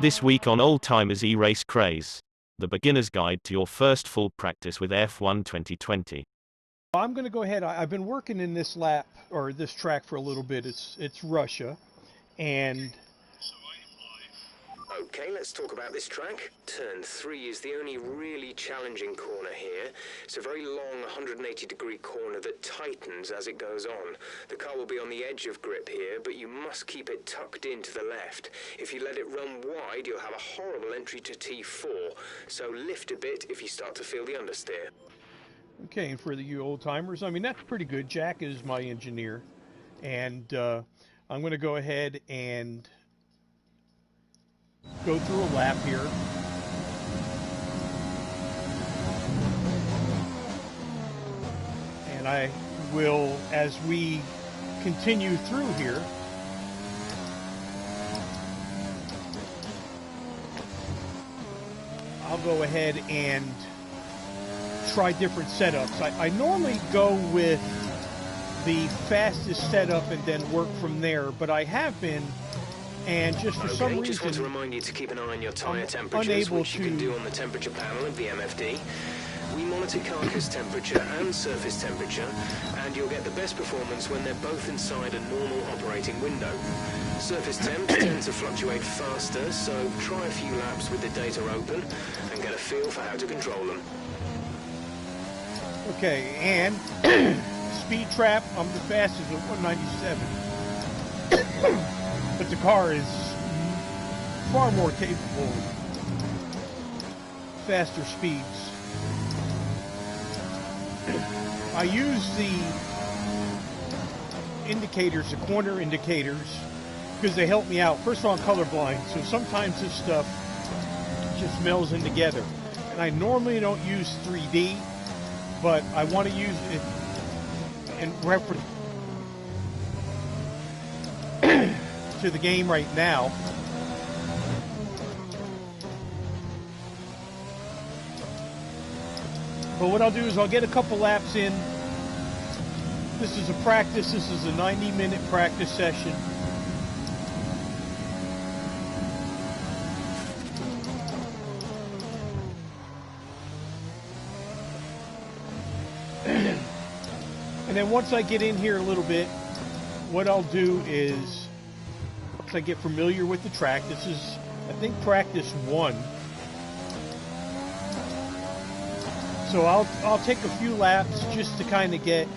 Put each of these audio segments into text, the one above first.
This week on Ole Timer's E-Race Craze, the beginner's guide to your first full practice with F1 2020. I'm going to go ahead. I've been working in this lap or this track for a little bit. It's Russia, and okay, let's talk about this track. Turn 3 is the only really challenging corner here. It's a very long 180-degree corner that tightens as it goes on. The car will be on the edge of grip here, but you must keep it tucked in to the left. If you let it run wide, you'll have a horrible entry to T4. So lift a bit if you start to feel the understeer. okay, and for you old timers, I mean, that's pretty good. Jack is my engineer, and I'm going to go ahead and go through a lap here. And I will, as we continue through here, I'll go ahead and try different setups. I normally go with the fastest setup and then work from there, but I have been, and just for some reason, just want to remind you to keep an eye on your tyre temperatures, which you can do on the temperature panel of the MFD. We monitor carcass temperature and surface temperature, and you'll get the best performance when they're both inside a normal operating window. Surface temps tend to fluctuate faster, so try a few laps with the data open and get a feel for how to control them. Okay, and speed trap, I'm the fastest at 197. But the car is far more capable, faster speeds. I use the indicators, the corner indicators, because they help me out. First of all, I'm colorblind, so sometimes this stuff just melds in together. And I normally don't use 3D, but I want to use it in reference to the game right now. But what I'll do is I'll get a couple laps in. This is a practice. This is a 90-minute practice session. And then once I get in here a little bit, what I'll do is, once I get familiar with the track, this is, I think, practice 1. So I'll take a few laps just to kind of get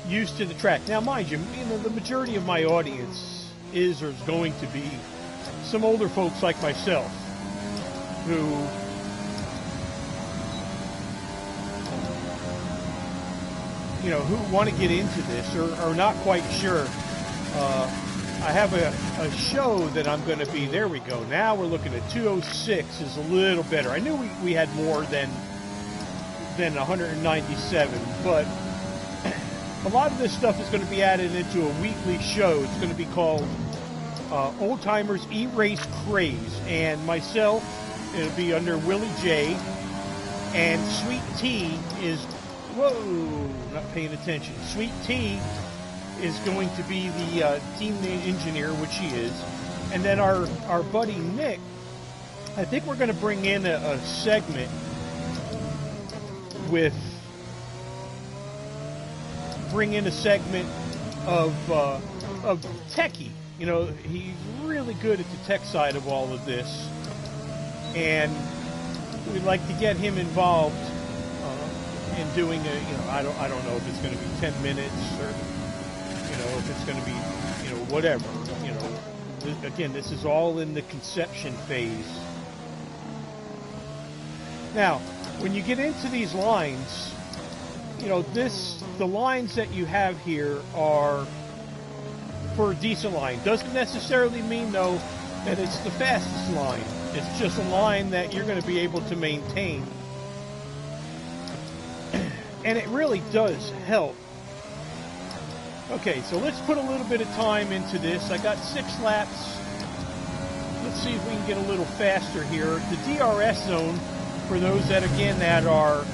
used to the track. Now, mind you, the majority of my audience is or is going to be some older folks like myself who who want to get into this or are not quite sure. I have a show that I'm going to be, there we go. Now we're looking at 206 is a little better. I knew we had more than 197, but a lot of this stuff is going to be added into a weekly show. It's going to be called Ole Timer's E-Race Craze, and myself, it'll be under Willie J, and Sweet T is, whoa, not paying attention. Sweet T is going to be the team engineer, which he is, and then our buddy Nick, I think we're going to bring in a segment of techie. He's really good at the tech side of all of this, and we'd like to get him involved in doing I don't know if it's going to be 10 minutes or if it's going to be whatever. Again, this is all in the conception phase. Now, when you get into these lines, the lines that you have here are for a decent line. Doesn't necessarily mean, though, that it's the fastest line. It's just a line that you're going to be able to maintain. And it really does help. Okay, so let's put a little bit of time into this. I got 6 laps. Let's see if we can get a little faster here. The DRS zone, for those that are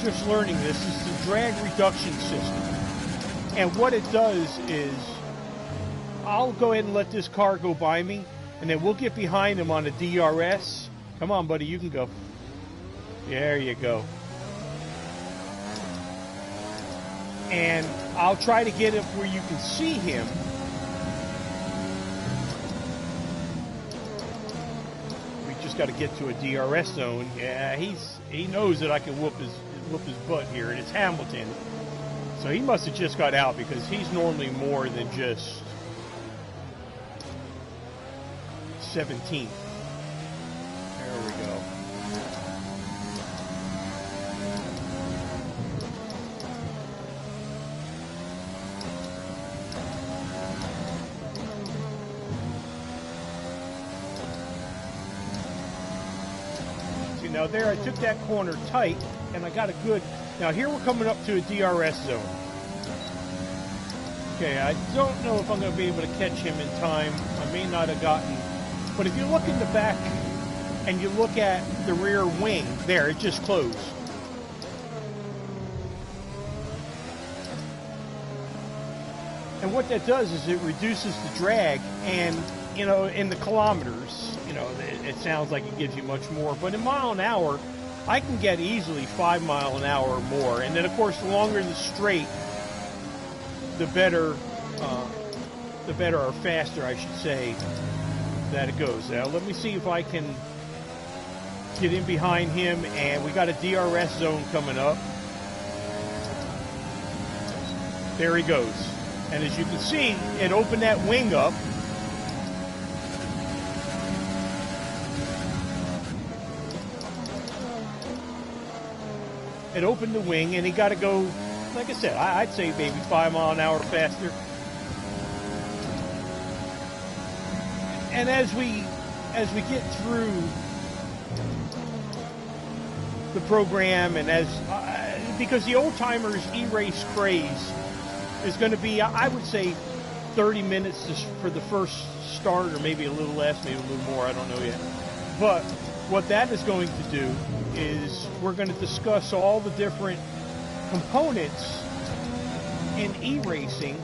just learning this, is the drag reduction system. And what it does is, I'll go ahead and let this car go by me, and then we'll get behind him on the DRS. Come on, buddy, you can go. There you go. And I'll try to get him where you can see him. We just got to get to a DRS zone. Yeah, he knows that I can whoop his butt here, and it's Hamilton. So he must have just got out because he's normally more than just 17th. There we go. See, now there I took that corner tight, and I got a good... Now here we're coming up to a DRS zone. Okay, I don't know if I'm going to be able to catch him in time. I may not have gotten... But if you look in the back and you look at the rear wing, there, it just closed. And what that does is it reduces the drag, and, you know, in the kilometers, you know, it sounds like it gives you much more. But in mile an hour, I can get easily 5 miles an hour or more. And then, of course, the longer the straight, the better, or faster, I should say, that it goes. Now, let me see if I can get in behind him, and we got a DRS zone coming up. There he goes. And as you can see, it opened that wing up. It opened the wing, and he got to go, like I said, I'd say maybe 5 miles an hour faster. And as we get through the program, and because the Ole Timer's E-Race Craze is going to be, I would say, 30 minutes for the first start, or maybe a little less, maybe a little more, I don't know yet. But what that is going to do is we're going to discuss all the different components in e-racing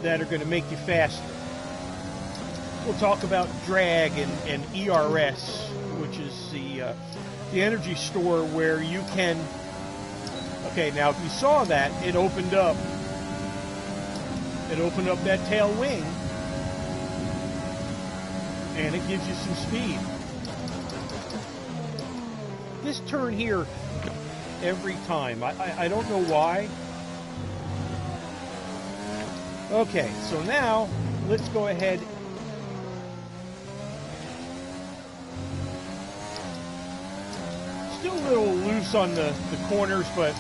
that are going to make you faster. We'll talk about drag and ERS, which is the energy store where you can... Okay, now if you saw that, it opened up that tail wing, and it gives you some speed. This turn here, every time, I don't know why. Okay, so now let's go ahead. Still a little loose on the corners, but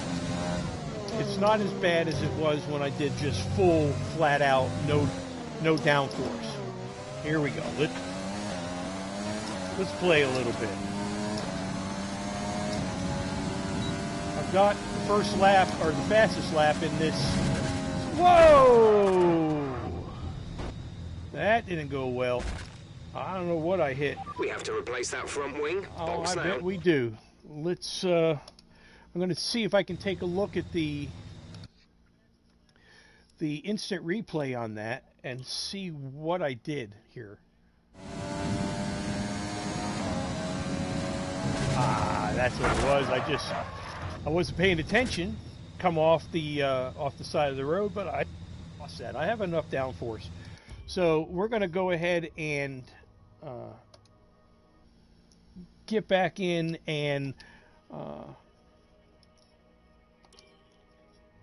it's not as bad as it was when I did just full, flat out, no downforce. Here we go. Let's play a little bit. I've got the first lap, or the fastest lap in this. Whoa! That didn't go well. I don't know what I hit. We have to replace that front wing. Oh, I bet we do. Let's, I'm going to see if I can take a look at the instant replay on that and see what I did here. Ah, that's what it was. I wasn't paying attention. Come off the side of the road, but I lost that. I have enough downforce. So we're going to go ahead and get back in, and I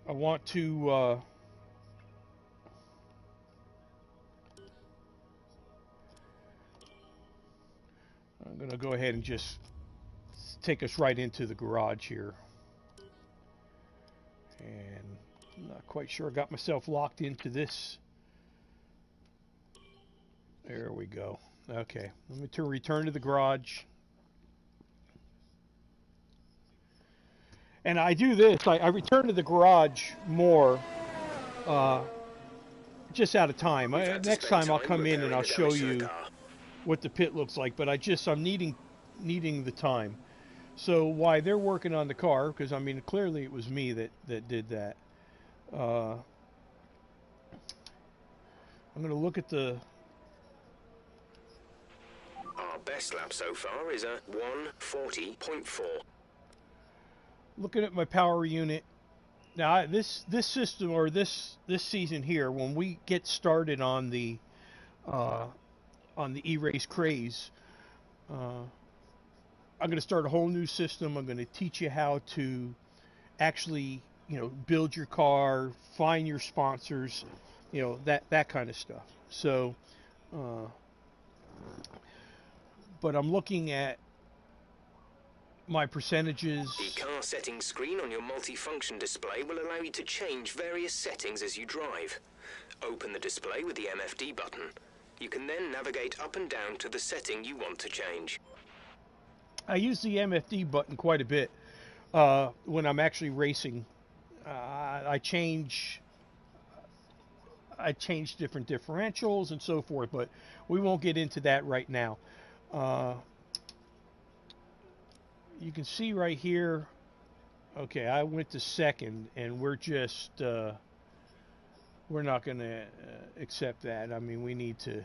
want to I'm going to go ahead and just take us right into the garage here. And I'm not quite sure I got myself locked into this. There we go. Okay, let me return to the garage. And I do this, I return to the garage more just out of time. Next time I'll come in and I'll show you what the pit looks like, but I'm needing the time. So while they're working on the car, because I mean clearly it was me that did that, I'm going to look at the Our best lap so far is a 1:40.4. Looking at my power unit. Now, this system, or this season here, when we get started on the E-Race Craze, I'm going to start a whole new system. I'm going to teach you how to actually, build your car, find your sponsors, that kind of stuff. So, but I'm looking at my percentages. The car settings screen on your multifunction display will allow you to change various settings as you drive. Open the display with the MFD button. You can then navigate up and down to the setting you want to change. I use the MFD button quite a bit when I'm actually racing. I change different differentials and so forth, but we won't get into that right now. You can see right here, okay, I went to second, and we're just, we're not going to accept that. I mean, we need to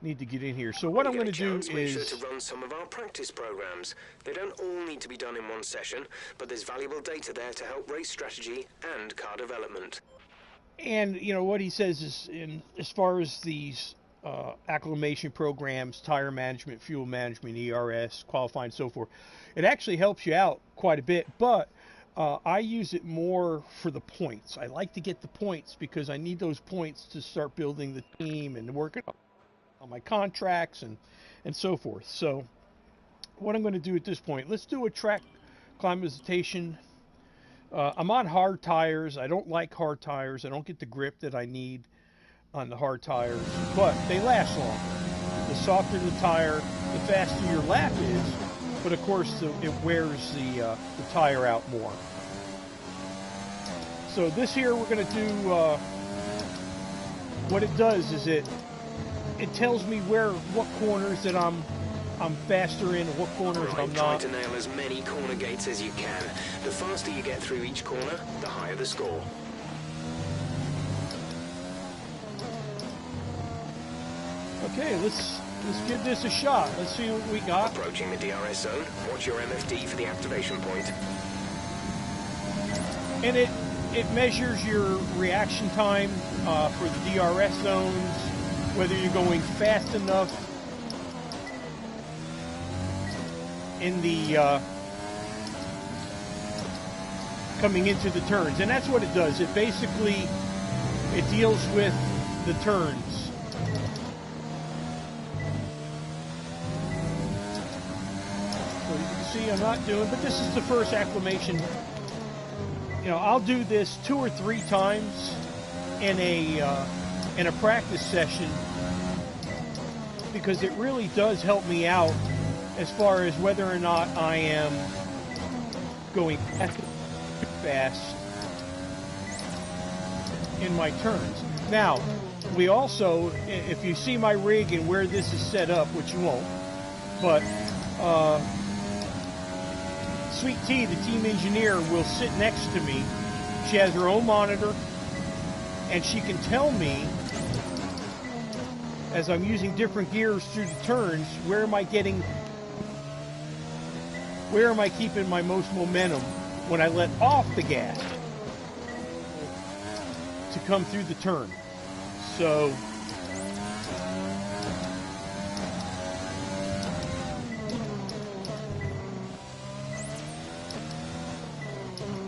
get in here. So what I'm going to do is... Make sure to run some of our practice programs. They don't all need to be done in one session, but there's valuable data there to help race strategy and car development. And, what he says is, as far as these acclimation programs, tire management, fuel management, ERS, qualifying, so forth, it actually helps you out quite a bit, but I use it more for the points. I like to get the points because I need those points to start building the team and working on my contracts and so forth. So what I'm going to do at this point, let's do a track climatization. I'm on hard tires. I don't like hard tires. I don't get the grip that I need on the hard tires, but they last longer. The softer the tire, the faster your lap is, but of course it wears the tire out more. So this here we're going to do, what it does is it tells me what corners that I'm faster in and what corners I'm not. Try to nail as many corner gates as you can. The faster you get through each corner, the higher the score. Okay, let's give this a shot. Let's see what we got. Approaching the DRS zone, watch your MFD for the activation point. And it measures your reaction time for the DRS zones, whether you're going fast enough in the coming into the turns. And that's what it does. It basically, it deals with the turns. So you can see I'm not doing, but this is the first acclimation. I'll do this 2 or 3 times in a practice session because it really does help me out as far as whether or not I am going fast in my turns. Now, we also, if you see my rig and where this is set up, which you won't, but Sweet Tea, the team engineer, will sit next to me. She has her own monitor, and she can tell me, as I'm using different gears through the turns, where am I keeping my most momentum when I let off the gas to come through the turn. So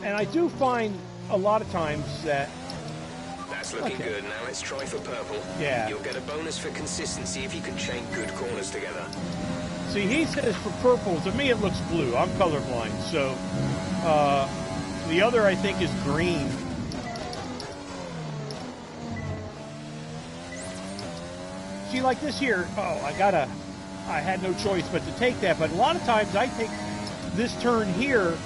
and I do find a lot of times that... That's looking good. Now let's try for purple. Yeah. You'll get a bonus for consistency if you can chain good corners together. See, he says for purple. To me, it looks blue. I'm colorblind. So the other, I think, is green. See, like this here, I had no choice but to take that. But a lot of times I take this turn here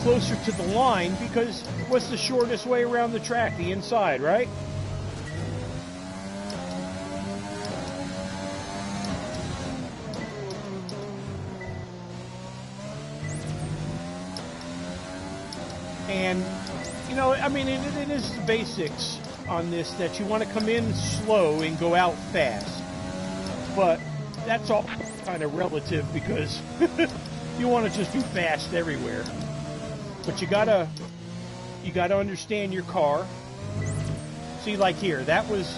closer to the line because what's the shortest way around the track? The inside, right? And, I mean, it is the basics on this that you want to come in slow and go out fast. But that's all kind of relative because you want to just be fast everywhere. But you gotta understand your car. See, like here, that was,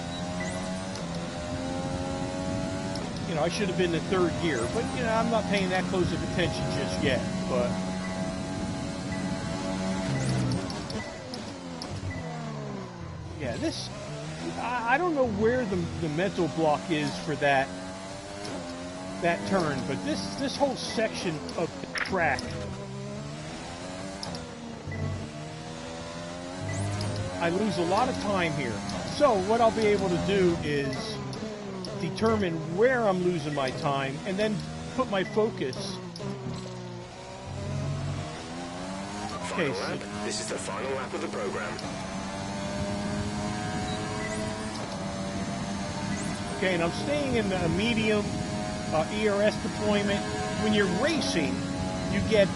you know, I should have been in third gear, but you know, I'm not paying that close of attention just yet. But yeah, this, I don't know where the mental block is for that turn, but this whole section of the track, I lose a lot of time here. So what I'll be able to do is determine where I'm losing my time and then put my focus. Final lap. This is the final lap of the program. Okay, and I'm staying in a medium ERS deployment. When you're racing, you get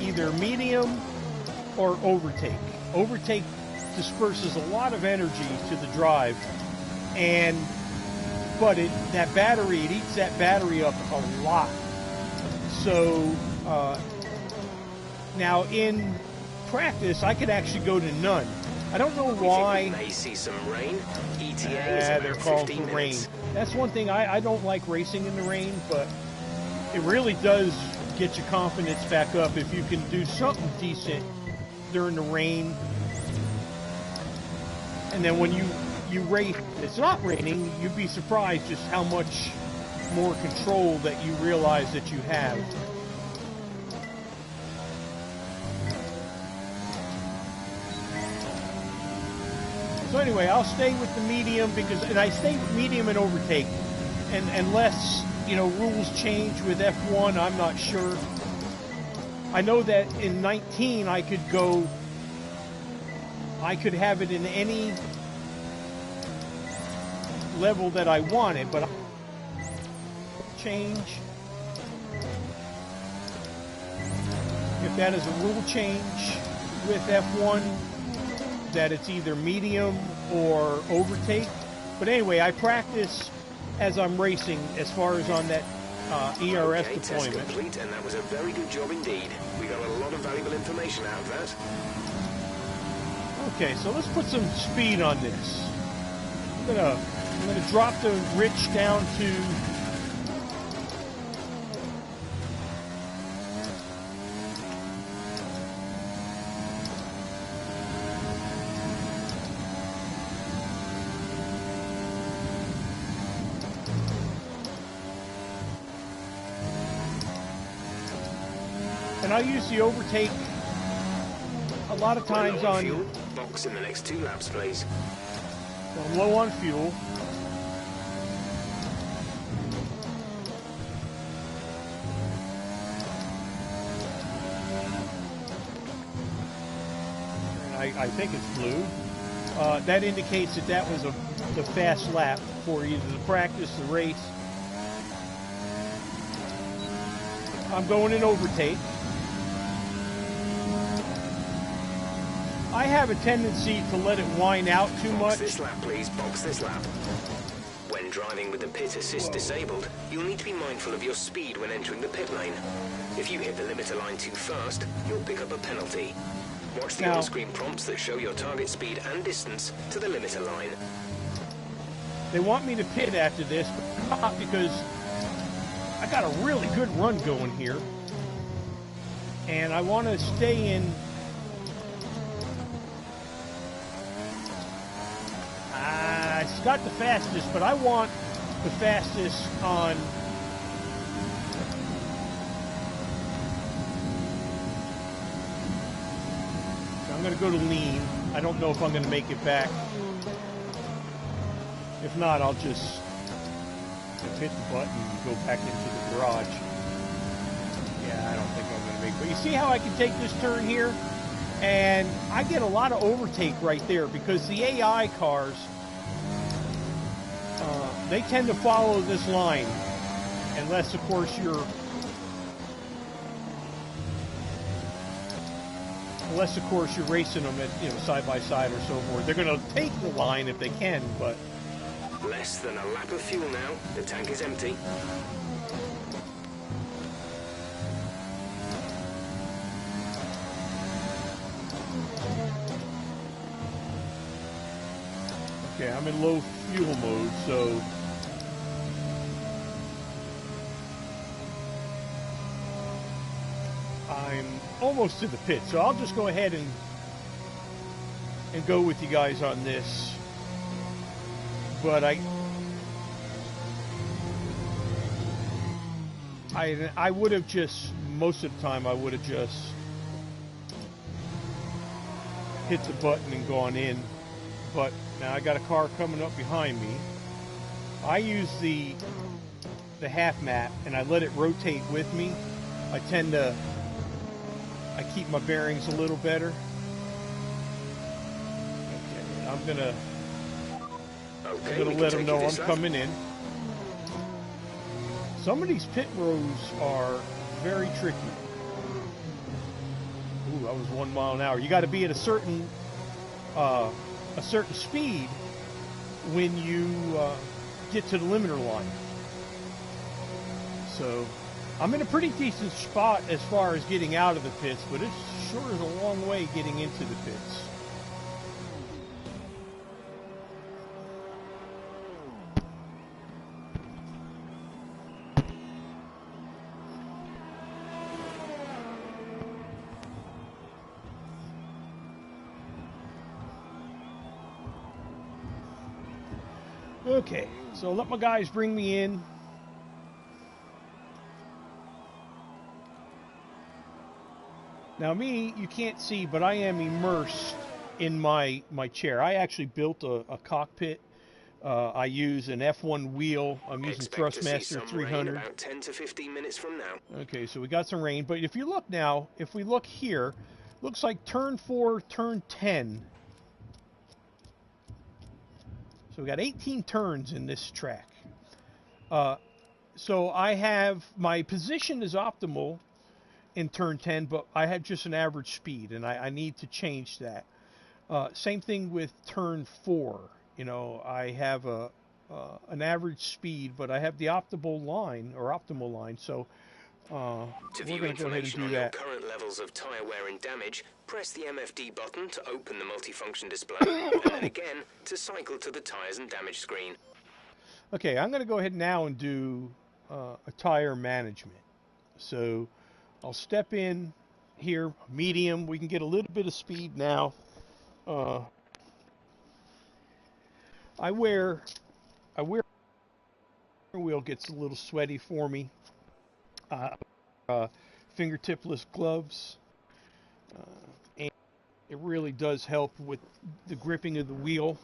either medium or overtake. Overtake disperses a lot of energy to the drive, but that battery, it eats that battery up a lot. So now in practice, I could actually go to none. I don't know why. We may see some rain. ETA is They're about calling 15 for rain. minutes. That's one thing, I don't like racing in the rain, but it really does get your confidence back up if you can do something decent during the rain. And then when you race, it's not raining, you'd be surprised just how much more control that you realize that you have. So anyway, I'll stay with the medium and I stay with medium and overtake. And unless, you know, rules change with F1, I'm not sure. I know that in 19 I could have it in any level that I wanted, but change. If that is a rule change with F1, that it's either medium or overtake. But anyway, I practice as I'm racing as far as on that ERS Okay, test deployment. complete, and that was a very good job indeed. We got a lot of valuable information out of that. Okay, so let's put some speed on this. I'm gonna drop the rich down to and I'll use the overtake a lot of times Low on. fuel. Box in the next 2 laps, please. So I'm low on fuel. And I think it's blue. That indicates that was the fast lap for either the practice, the race. I'm going in overtake. I have a tendency to let it whine out too Box much. this lap, please. Box this lap. When driving with the pit assist disabled, you'll need to be mindful of your speed when entering the pit lane. If you hit the limiter line too fast, you'll pick up a penalty. Watch the Now- on-screen prompts that show your target speed and distance to the limiter line. They want me to pit after this, but not, because I got a really good run going here. And I want to stay in. It's got the fastest, but I want the fastest on. So I'm going to go to lean. I don't know if I'm going to make it back. If not, I'll just hit the button and go back into the garage. Yeah, I don't think I'm going to make it. But you see how I can take this turn here? And I get a lot of overtake right there because the AI cars, they tend to follow this line. Unless, of course, you're... Unless, of course, you're racing them at, you know, side by side or so forth. They're going to take the line if they can, but... Less than a lap of fuel now. The tank is empty. Okay, I'm in low fuel mode, so... I'm almost to the pit, so I'll just go ahead and go with you guys on this. But I would have just, most of the time, I would have just hit the button and gone in. But now I got a car coming up behind me. I use the half map and I let it rotate with me. I keep my bearings a little better. Okay, I'm gonna let them know I'm coming in. Some of these pit rows are very tricky. Ooh, that was 1 mile an hour. You got to be at a certain speed when you get to the limiter line. So I'm in a pretty decent spot as far as getting out of the pits, but it sure is a long way getting into the pits. Okay, so let my guys bring me in. Now me, you can't see, but I am immersed in my chair. I actually built a cockpit. I use an F1 wheel. I'm using Thrustmaster 300. About 10 to 15 minutes from now. Okay, so we got some rain. But if you look now, if we look here, looks like turn 4, turn 10. So we got 18 turns in this track. So I have, my position is optimal in turn 10, but I had just an average speed, and I need to change that. Same thing with turn 4. You know, I have an average speed, but I have the optimal line. So to view information on your current levels of tire wear and damage, press the MFD button to open the multifunction display, and then again to cycle to the tires and damage screen. Okay, I'm going to go ahead now and do a tire management. So I'll step in here, medium. We can get a little bit of speed now. I wear wheel gets a little sweaty for me. Fingertipless gloves, and it really does help with the gripping of the wheel.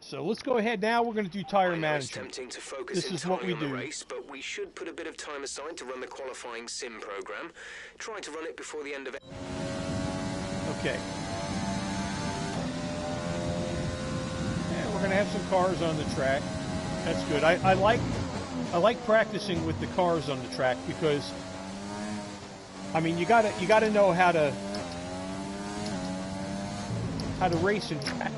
So let's go ahead now. We're going to do tire management. It's tempting to focus entirely on the race, but we should put a bit of time aside to run the qualifying sim program. Try to run it before the end of it. Okay. Yeah, we're going to have some cars on the track. That's good. I like practicing with the cars on the track because, I mean, you gotta know how to race in track.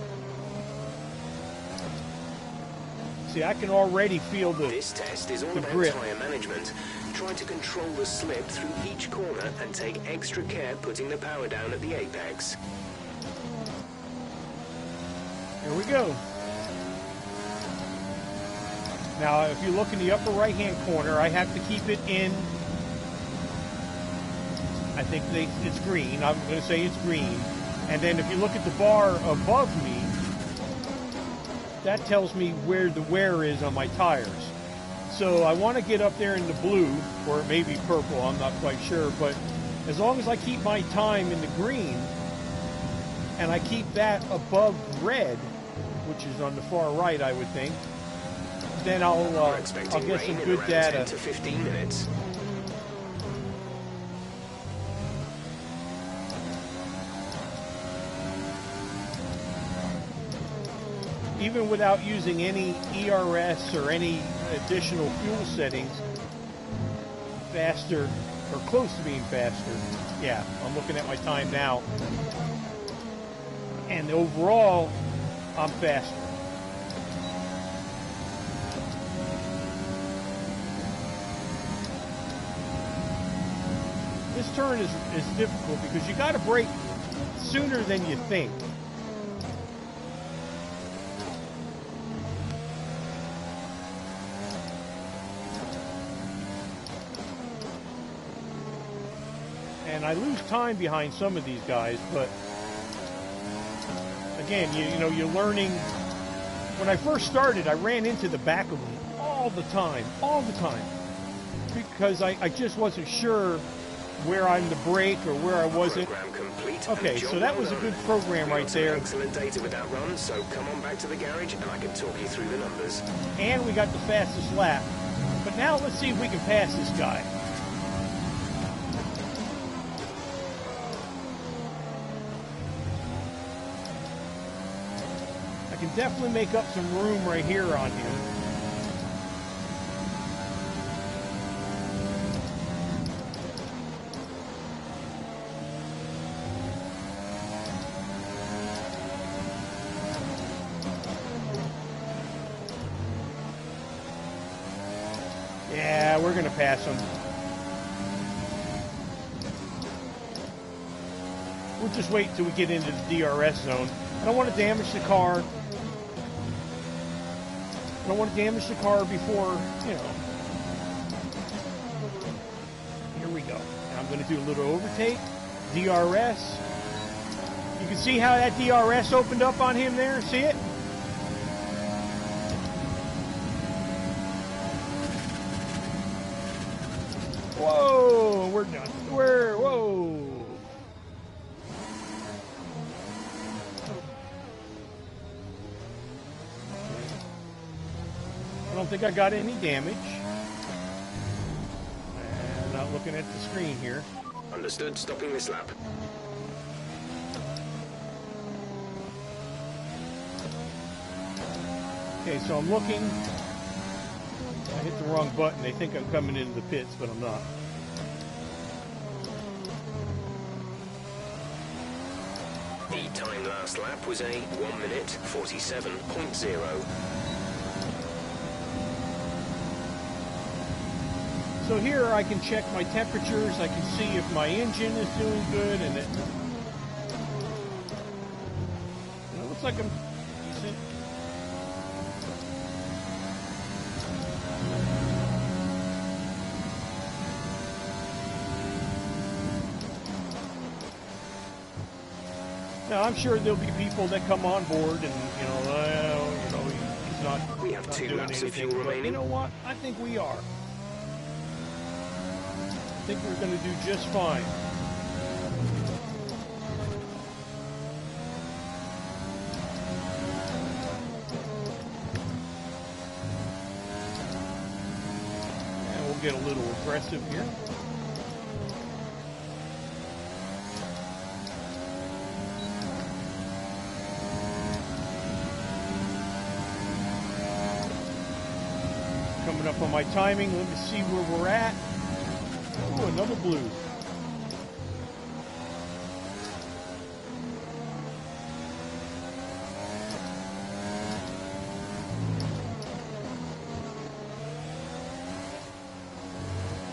See, I can already feel This test is all about tire management. Try to control the slip through each corner and take extra care putting the power down at the apex. Here we go. Now, if you look in the upper right-hand corner, I have to keep it in. I think it's green. I'm going to say it's green. And then if you look at the bar above me, that tells me where the wear is on my tires. So I want to get up there in the blue, or it may be purple, I'm not quite sure. But as long as I keep my time in the green, and I keep that above red, which is on the far right, I would think, then I'll get some good data. 10 to 15 minutes. Even without using any ERS or any additional fuel settings, faster or close to being faster. Yeah, I'm looking at my time now. And overall, I'm faster. This turn is difficult because you got to brake sooner than you think. And I lose time behind some of these guys, but again, you know, you're learning. When I first started, I ran into the back of them all the time, because I just wasn't sure where I'm to brake or where I wasn't. Okay, so that was a good program right there. Excellent data with that run, so come on back to the garage and I can talk you through the numbers. And we got the fastest lap. But now let's see if we can pass this guy. I can definitely make up some room right here on him. Yeah, we're going to pass him. We'll just wait till we get into the DRS zone. I don't want to damage the car. I don't want to damage the car before, you know. Here we go. And I'm going to do a little overtake. DRS. You can see how that DRS opened up on him there? See it? Whoa, we're done. Whoa. I don't think I got any damage. And not looking at the screen here. Understood, stopping this lap. Okay, so I'm looking. I hit the wrong button. They think I'm coming into the pits, but I'm not. The time last lap was a 1 minute 47.0. So here I can check my temperatures. I can see if my engine is doing good, and it looks like I'm decent. Now I'm sure there'll be people that come on board and he's not. We have not 2 doing laps of anything, fuel but remaining. you know what? I think we are. I think we're going to do just fine. And we'll get a little aggressive here. Coming up on my timing. Let me see where we're at. Ooh, another blue.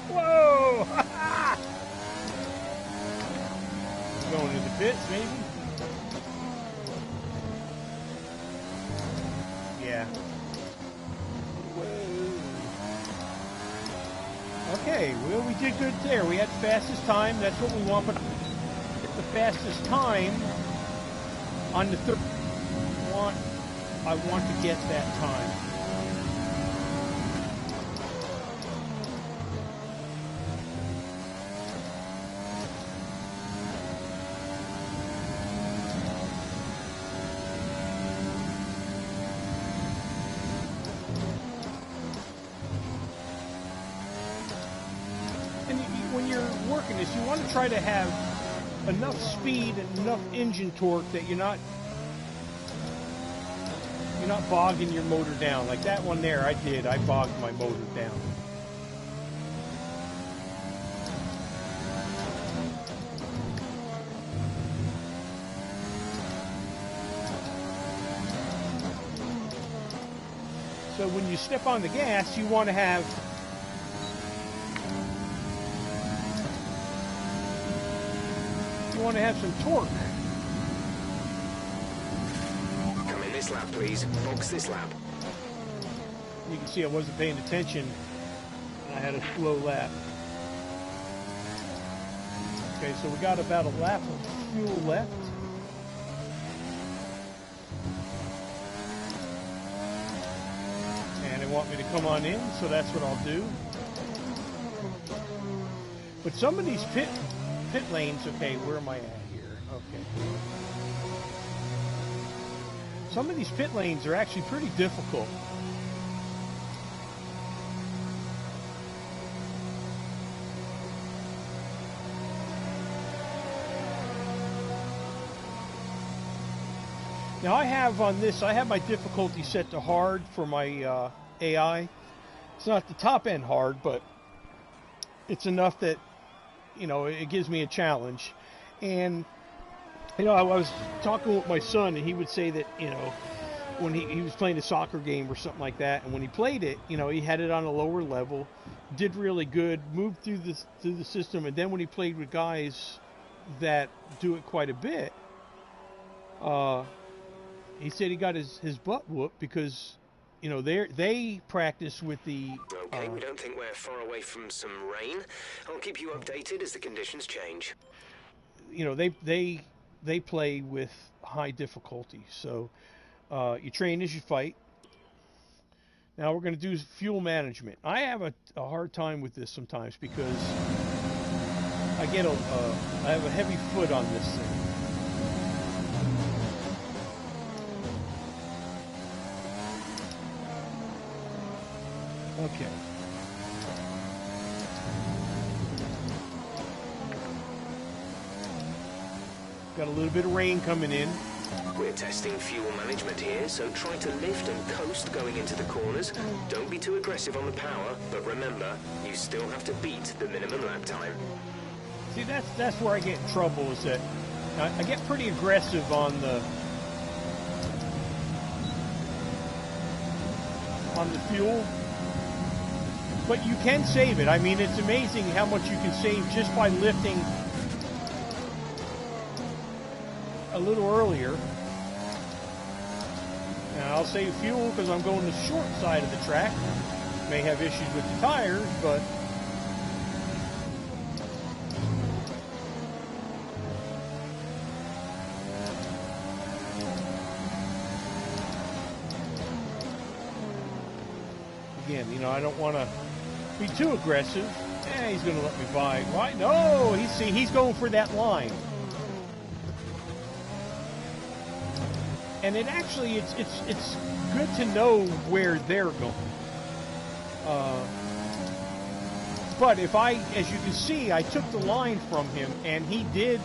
Whoa! Going to the pits, maybe? Yeah. Okay, well, we did good there. We had the fastest time. That's what we want, but the fastest time on the third. I want to get that time. When you're working this, you want to try to have enough speed and enough engine torque that you're not bogging your motor down. Like that one there, I bogged my motor down. So when you step on the gas, you want to have some torque. Come in this lap, please. Box this lap. You can see I wasn't paying attention, and I had a slow lap. Okay, so we got about a lap of fuel left. And they want me to come on in, so that's what I'll do. But some of these pit lanes, okay, where am I at here? Okay. Some of these pit lanes are actually pretty difficult. Now I have on this, I have my difficulty set to hard for my AI. It's not the top end hard, but it's enough that, you know, it gives me a challenge. And, you know, I was talking with my son, and he would say that, you know, when he was playing a soccer game or something like that, and when he played it, you know, he had it on a lower level, did really good, moved through the system, and then when he played with guys that do it quite a bit, he said he got his butt whooped because, you know, they practice with the... Okay, we don't think we're far away from some rain. I'll keep you updated as the conditions change. You know, they play with high difficulty. So you train as you fight. Now we're going to do fuel management. I have a hard time with this sometimes because I have a heavy foot on this thing. Okay. Got a little bit of rain coming in. We're testing fuel management here, so try to lift and coast going into the corners. Don't be too aggressive on the power, but remember, you still have to beat the minimum lap time. See, that's where I get in trouble, is that I get pretty aggressive on the fuel. But you can save it. I mean, it's amazing how much you can save just by lifting a little earlier. Now, I'll save fuel because I'm going the short side of the track. May have issues with the tires, but again, you know, I don't want to be too aggressive. He's going to let me by. Why? No, he's going for that line. And it actually, it's good to know where they're going. But if as you can see, I took the line from him, and he did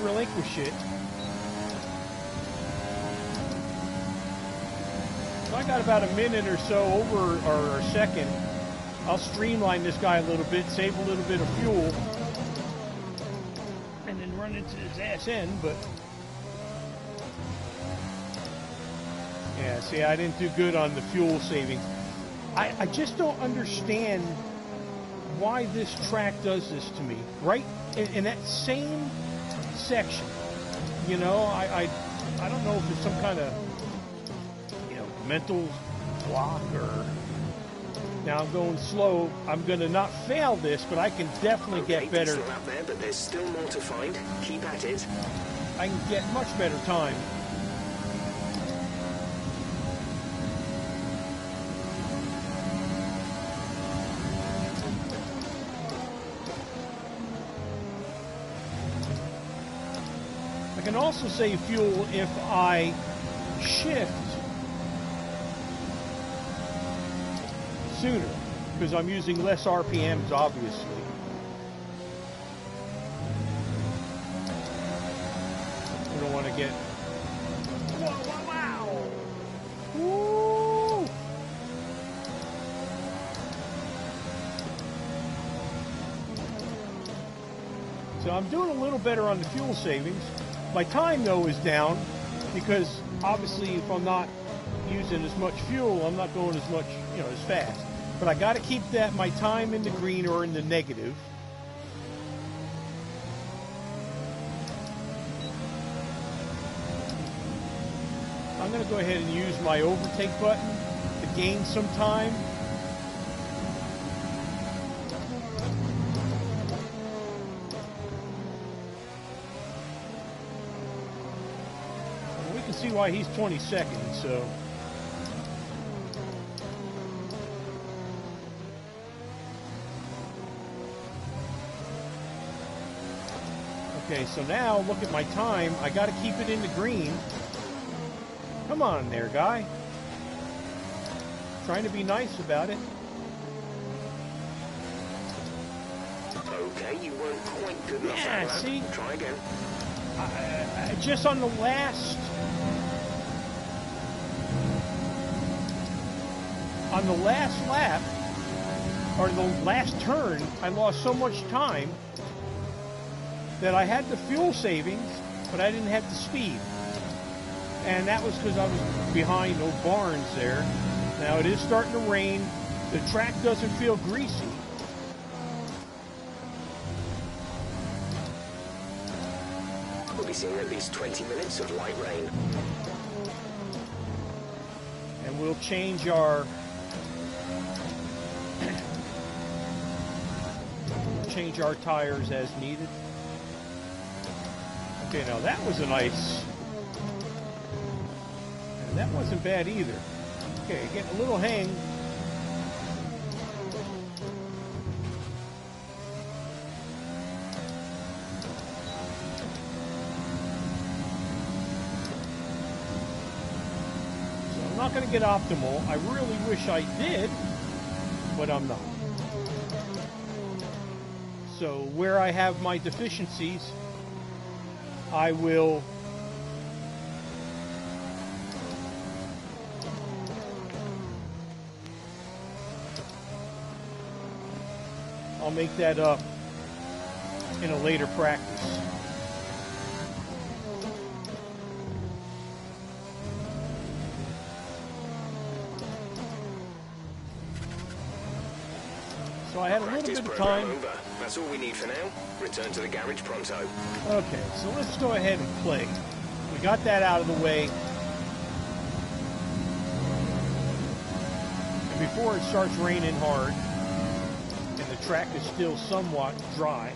relinquish it. So I got about a minute or so or a second. I'll streamline this guy a little bit, save a little bit of fuel, and then run into his ass end, but... Yeah, see, I didn't do good on the fuel saving. I just don't understand why this track does this to me. Right in that same section, you know, I don't know if it's some kind of, you know, mental block or... Now I'm going slow. I'm going to not fail this, but I can definitely get better. Decent lap there, but there's still more to find. Keep at it. I can get much better time. I can also save fuel if I shift sooner, because I'm using less RPMs, obviously. We don't want to get... Wow! Woo! So I'm doing a little better on the fuel savings. My time, though, is down because, obviously, if I'm not, using as much fuel, I'm not going as much, as fast. But I got to keep my time in the green or in the negative. I'm going to go ahead and use my overtake button to gain some time. And we can see why he's 20 seconds, so. Okay, so now look at my time. I got to keep it in the green. Come on there, guy. Trying to be nice about it. Okay, you weren't quite good enough. Yeah, see? Try again. Just on the last lap, or the last turn, I lost so much time that I had the fuel savings, but I didn't have the speed. And that was because I was behind those barns there. Now it is starting to rain. The track doesn't feel greasy. We'll be seeing at least 20 minutes of light rain. And we'll change our tires as needed. Okay, now that was a nice. And that wasn't bad either. Okay, getting a little hang. So I'm not going to get optimal. I really wish I did, but I'm not. So where I have my deficiencies, I will I'll make that up in a later practice. So I had a little bit of time. Over. That's all we need for now. Return to the garage pronto. Okay, so let's go ahead and play. We got that out of the way. And before it starts raining hard, and the track is still somewhat dry.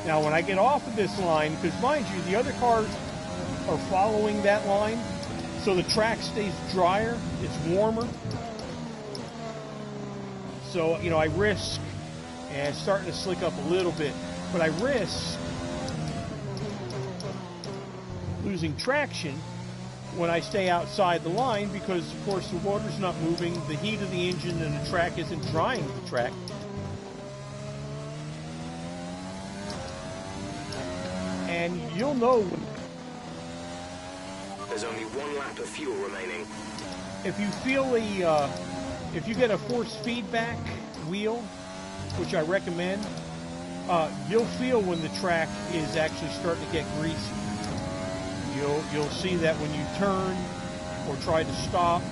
Now when I get off of this line, because mind you, the other cars are following that line, so the track stays drier, it's warmer. So, I risk, and it's starting to slick up a little bit, but I risk losing traction when I stay outside the line because, of course, the water's not moving, the heat of the engine and the track isn't drying the track. And you'll know when... There's only one lap of fuel remaining. If you feel if you get a force feedback wheel, which I recommend, you'll feel when the track is actually starting to get greasy. You'll see that when you turn or try to stop.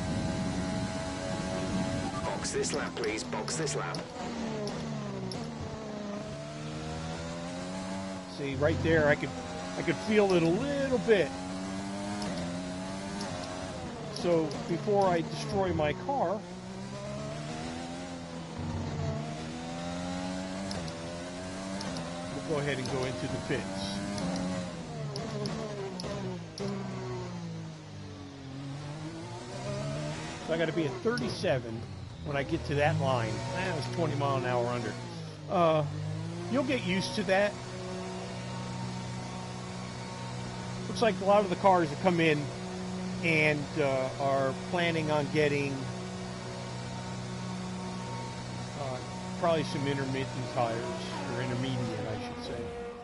Box this lap, please. Box this lap. See, right there, I could feel it a little bit. So before I destroy my car, we'll go ahead and go into the pits. So I got to be at 37 when I get to that line. That was 20 mile an hour under. You'll get used to that. Looks like a lot of the cars that come in and are planning on getting probably some intermittent tires, or intermediate, I should say.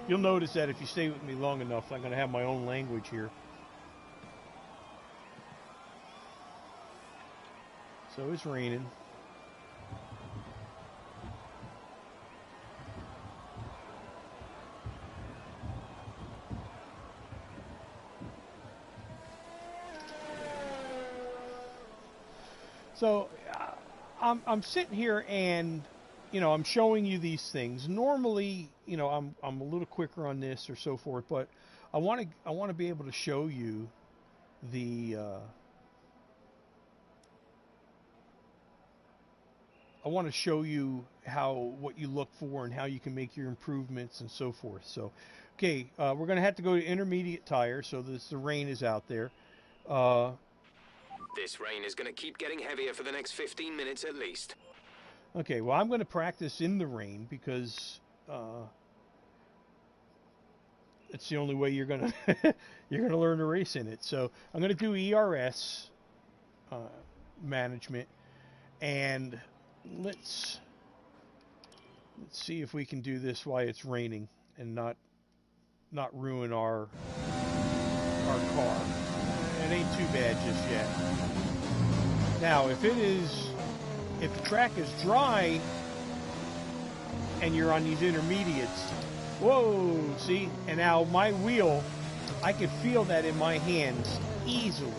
You'll notice that if you stay with me long enough, I'm going to have my own language here. So it's raining. So I'm sitting here and, you know, I'm showing you these things. Normally, you know, I'm a little quicker on this or so forth, but I want to be able to show you the I want to show you what you look for and how you can make your improvements and so forth. So, okay, we're going to have to go to intermediate tire. So the rain is out there. This rain is going to keep getting heavier for the next 15 minutes at least. Okay, well, I'm going to practice in the rain because it's the only way you're going to you're going to learn to race in it. So I'm going to do ERS management, and let's see if we can do this while it's raining and not ruin our car. It ain't too bad just yet. Now, if the track is dry and you're on these intermediates, whoa, see? And now my wheel, I can feel that in my hands easily.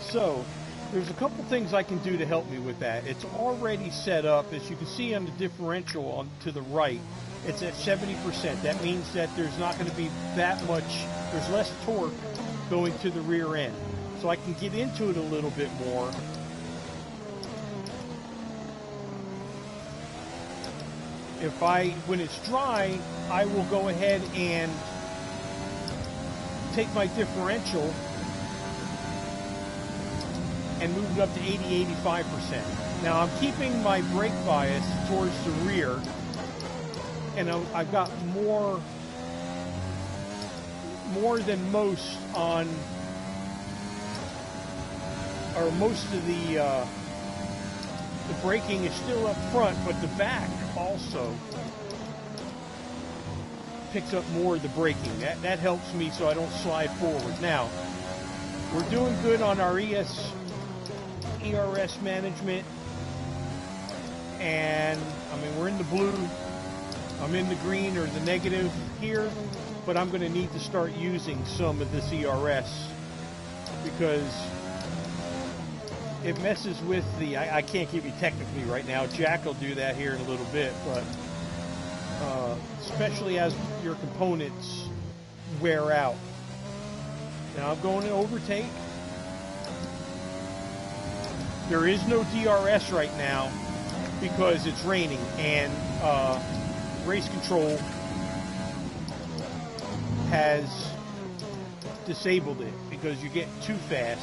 So, there's a couple things I can do to help me with that. It's already set up, as you can see on the differential to the right, it's at 70%. That means that there's not going to be that much, there's less torque going to the rear end. So I can get into it a little bit more. When it's dry, I will go ahead and take my differential and move it up to 80-85%. Now I'm keeping my brake bias towards the rear, and I've got more than most on, or most of the braking is still up front, but the back also picks up more of the braking. That helps me so I don't slide forward. Now, we're doing good on our ERS management, and I mean, we're in the blue. I'm in the green or the negative here, but I'm going to need to start using some of this ERS because it messes with I can't give you technically right now. Jack will do that here in a little bit, but especially as your components wear out. Now I'm going to overtake. There is no DRS right now because it's raining, and race control has disabled it because you get too fast.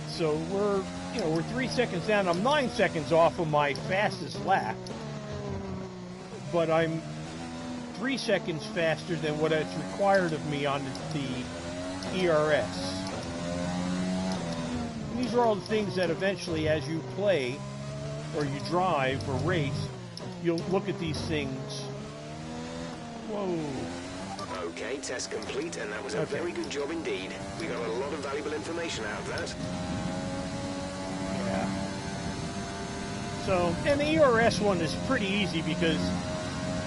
So we're 3 seconds down. I'm 9 seconds off of my fastest lap, but I'm 3 seconds faster than what it's required of me on the ERS. And these are all the things that eventually, as you play or you drive or race, you'll look at these things. Whoa. Okay, test complete, and that was a very good job indeed. We got a lot of valuable information out of that. Yeah. So, and the ERS one is pretty easy because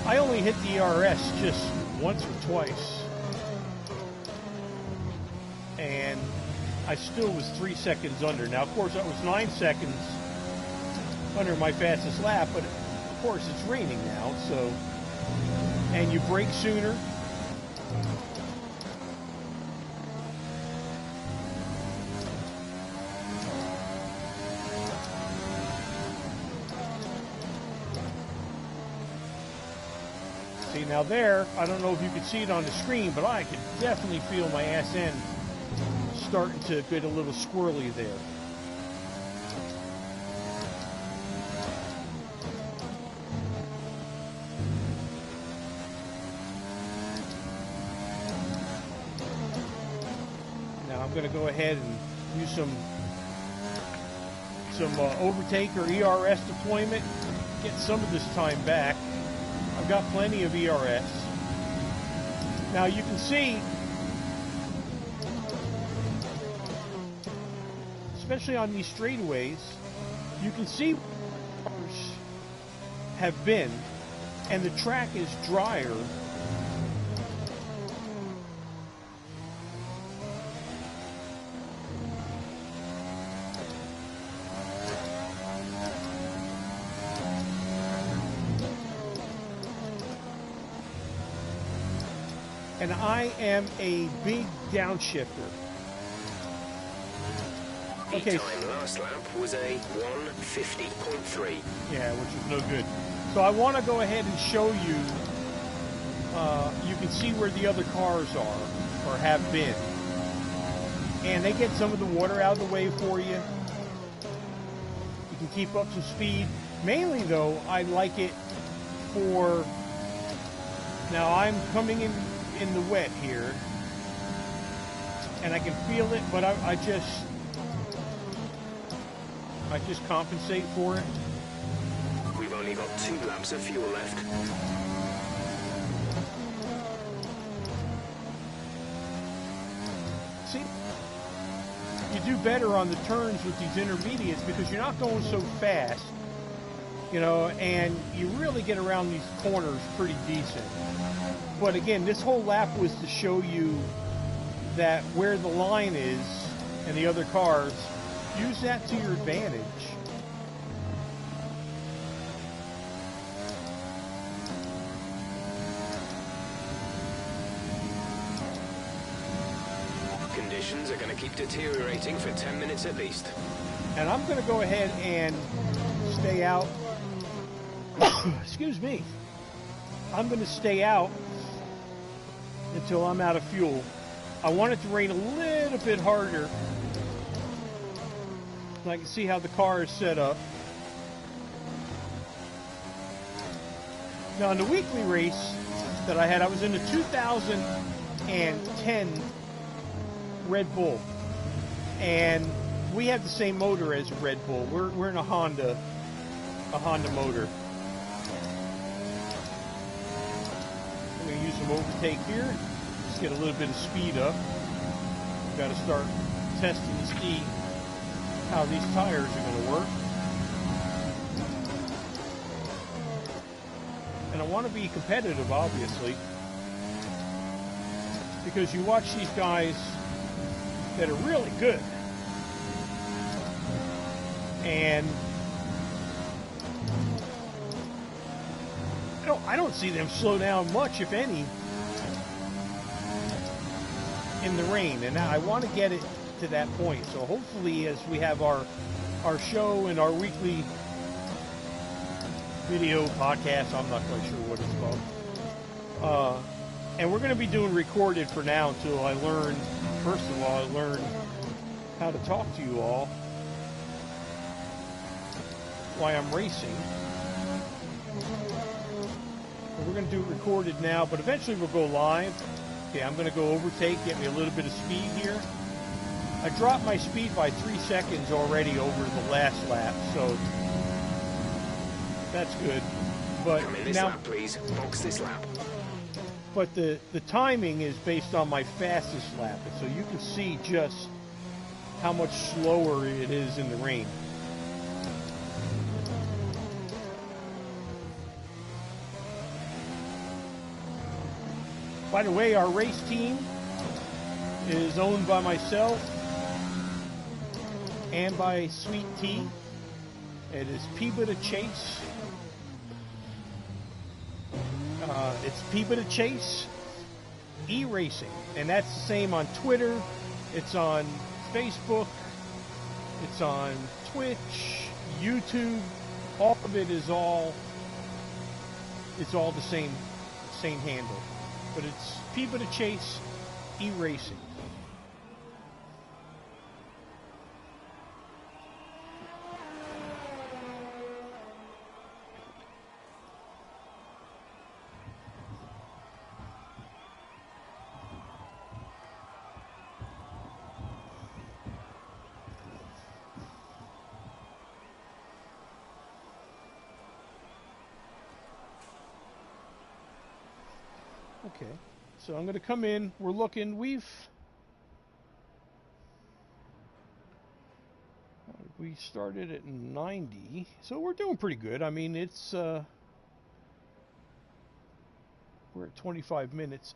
I only hit the ERS just once or twice. And I still was 3 seconds under. Now, of course, I was 9 seconds under my fastest lap, but of course it's raining now, so, and you brake sooner. See, now there, I don't know if you could see it on the screen, but I could definitely feel my ass end starting to get a little squirrely there. Now I'm going to go ahead and use some overtake or ERS deployment, get some of this time back. I've got plenty of ERS. Now you can see, especially on these straightaways, you can see where cars have been, and the track is drier. and I am a big downshifter. Okay. Time last lap was a 1:50.3. Yeah, which is no good. So I want to go ahead and show you. You can see where the other cars are or have been, and they get some of the water out of the way for you. You can keep up some speed. Mainly, though, I like it for. Now I'm coming in the wet here, and I can feel it, but I just compensate for it. We've only got 2 laps of fuel left. See, you do better on the turns with these intermediates because you're not going so fast, you know, and you really get around these corners pretty decent. But again, this whole lap was to show you that where the line is and the other cars, use that to your advantage. Conditions are going to keep deteriorating for 10 minutes at least. And I'm going to go ahead and stay out. Excuse me. I'm going to stay out until I'm out of fuel. I want it to rain a little bit harder. I can see how the car is set up. Now, in the weekly race that I had, I was in the 2010 Red Bull, and we have the same motor as a Red Bull. We're in a Honda motor. I'm going to use some overtake here. Just get a little bit of speed up. Got to start testing to see how these tires are going to work. And I want to be competitive, obviously, because you watch these guys that are really good, and I don't see them slow down much, if any, in the rain. And I want to get it to that point. So hopefully, as we have our show and our weekly video podcast, I'm not quite sure what it's called, and we're going to be doing recorded for now until I learn, first of all, I learn how to talk to you all while I'm racing. We're going to do it recorded now, but eventually we'll go live. Okay, I'm going to go overtake, get me a little bit of speed here. I dropped my speed by 3 seconds already over the last lap, so that's good. But Come in this now, lap, please. Box this lap. but the timing is based on my fastest lap, so you can see just how much slower it is in the rain. By the way, our race team is owned by myself and by Sweet Tea. It is Peabody Chase. It's Peabody Chase E-Racing, and that's the same on Twitter. It's on Facebook. It's on Twitch, YouTube. All of it is all. It's all the same handle, but it's Peabody Chase E-Racing. Okay, so I'm going to come in. We're looking. We started at 90, so we're doing pretty good. I mean, it's we're at 25 minutes.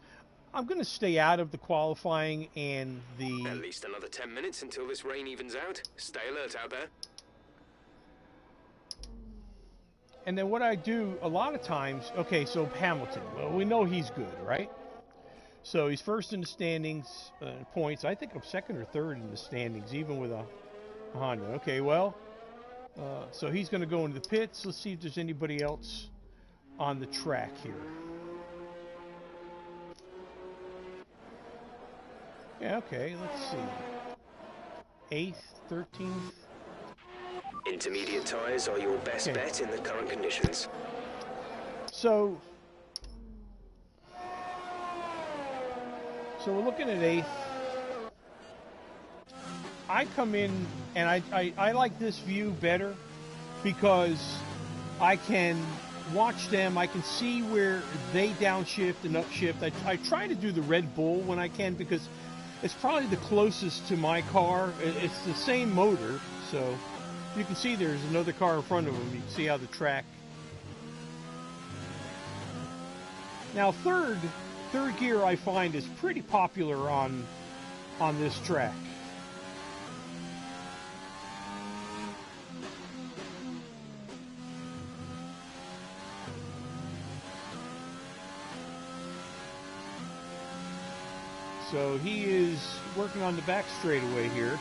I'm going to stay out of the qualifying and the. At least another 10 minutes until this rain evens out. Stay alert out there. And then what I do a lot of times, okay, so Hamilton, well, we know he's good, right? So he's first in the standings points. I think I'm second or third in the standings, even with a Honda. Okay, well, so he's going to go into the pits. Let's see if there's anybody else on the track here. Yeah, okay, let's see. 8th, 13th. Intermediate tyres are your best bet in the current conditions. So we're looking at 8th. I come in and I like this view better because I can watch them. I can see where they downshift and upshift. I try to do the Red Bull when I can because it's probably the closest to my car. It's the same motor, so you can see there's another car in front of them. You can see how the track. Now third gear I find is pretty popular on this track. So he is working on the back straightaway here.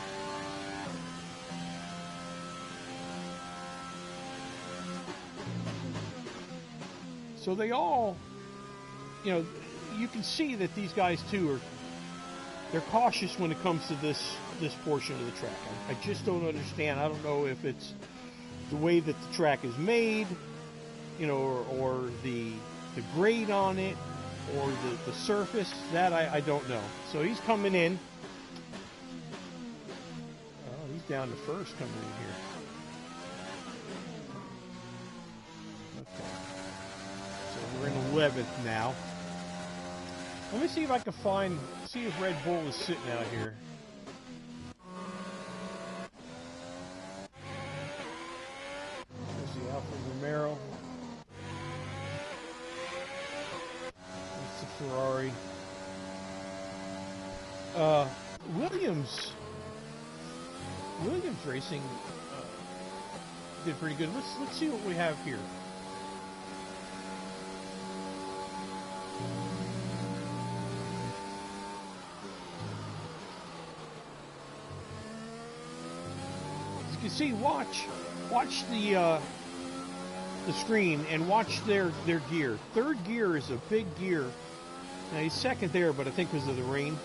So they all, you know, you can see that these guys too they're cautious when it comes to this portion of the track. I just don't understand. I don't know if it's the way that the track is made, you know, or the grade on it, or the surface. That I don't know. So he's coming in. Oh, he's down to first coming in here. Okay. So we're in 11th now. Let me see if I can see if Red Bull is sitting out here. There's the Alfa Romero. That's the Ferrari. Williams Racing did pretty good. Let's see what we have here. You can see, watch the screen and watch their gear. Third gear is a big gear. Now he's second there, but I think because of the rain.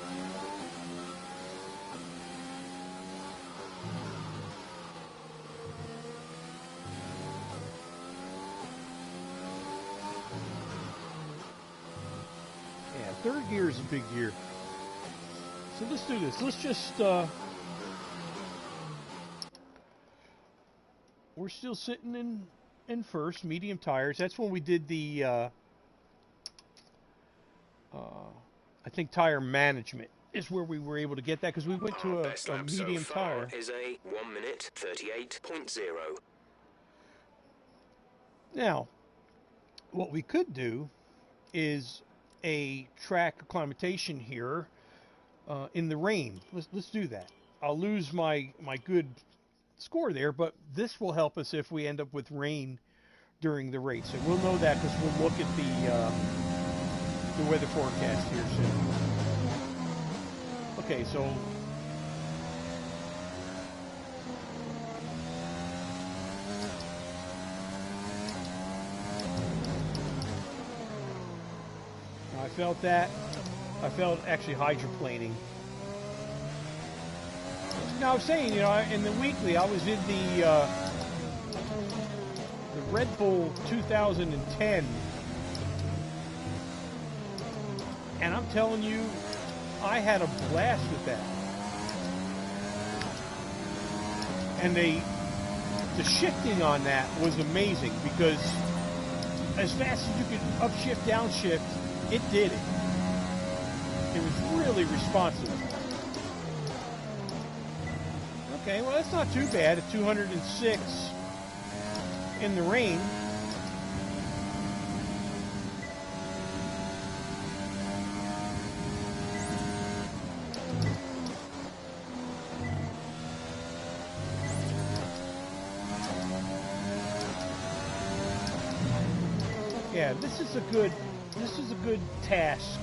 Yeah, third gear is a big gear. So let's do this. Let's just we're still sitting in first, medium tires. That's when we did the I think tire management is where we were able to get that, because we went to a medium tire. Is a 1:38.0. Now, what we could do is a track acclimatation here in the rain. Let's do that. I'll lose my good score there, but this will help us if we end up with rain during the race. And we'll know that because we'll look at the weather forecast here soon. Okay, so I felt that. I felt actually hydroplaning. Now I was saying, you know, in the weekly, I was in the Red Bull 2010, and I'm telling you, I had a blast with that. And the shifting on that was amazing, because as fast as you could upshift, downshift, it did it. It was really responsive. Okay, well, that's not too bad at 206 in the rain. Yeah, this is a good task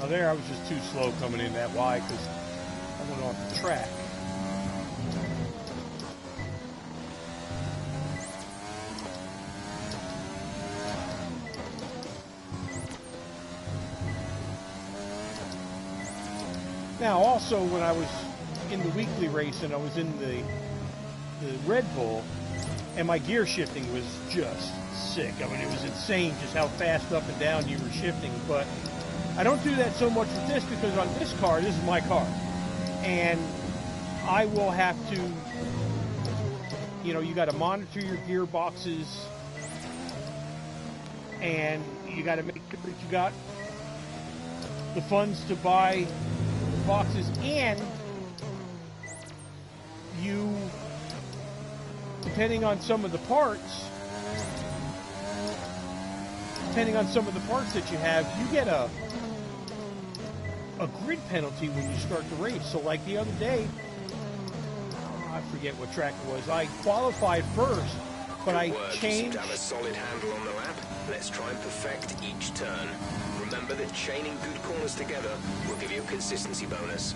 Now there, I was just too slow coming in that wide because I went off the track. Now, also, when I was in the weekly race and I was in the Red Bull, and my gear shifting was just sick. I mean, it was insane just how fast up and down you were shifting. But I don't do that so much with this because on this car, this is my car. And I will have to, you know, you got to monitor your gearboxes, and you got to make sure that you got the funds to buy boxes, and you, depending on some of the parts that you have, you get a grid penalty when you start the race. So like the other day, I forget what track it was, I qualified first, but I changed. You seem to have a solid handle on the lap. Let's try and perfect each turn. Remember that chaining good corners together will give you a consistency bonus.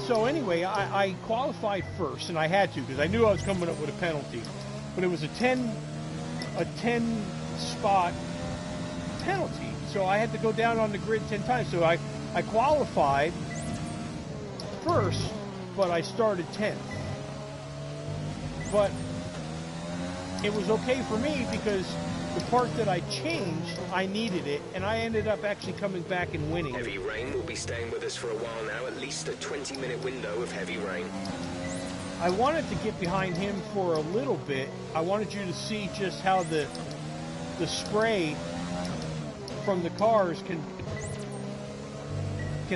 So anyway, I qualified first, and I had to because I knew I was coming up with a penalty. But it was a 10 spot penalty, so I had to go down on the grid 10 times. So I qualified first, but I started 10th. But it was okay for me because the part that I changed, I needed it, and I ended up actually coming back and winning. Heavy rain will be staying with us for a while now, at least a 20-minute window of heavy rain. I wanted to get behind him for a little bit. I wanted you to see just how the spray from the cars can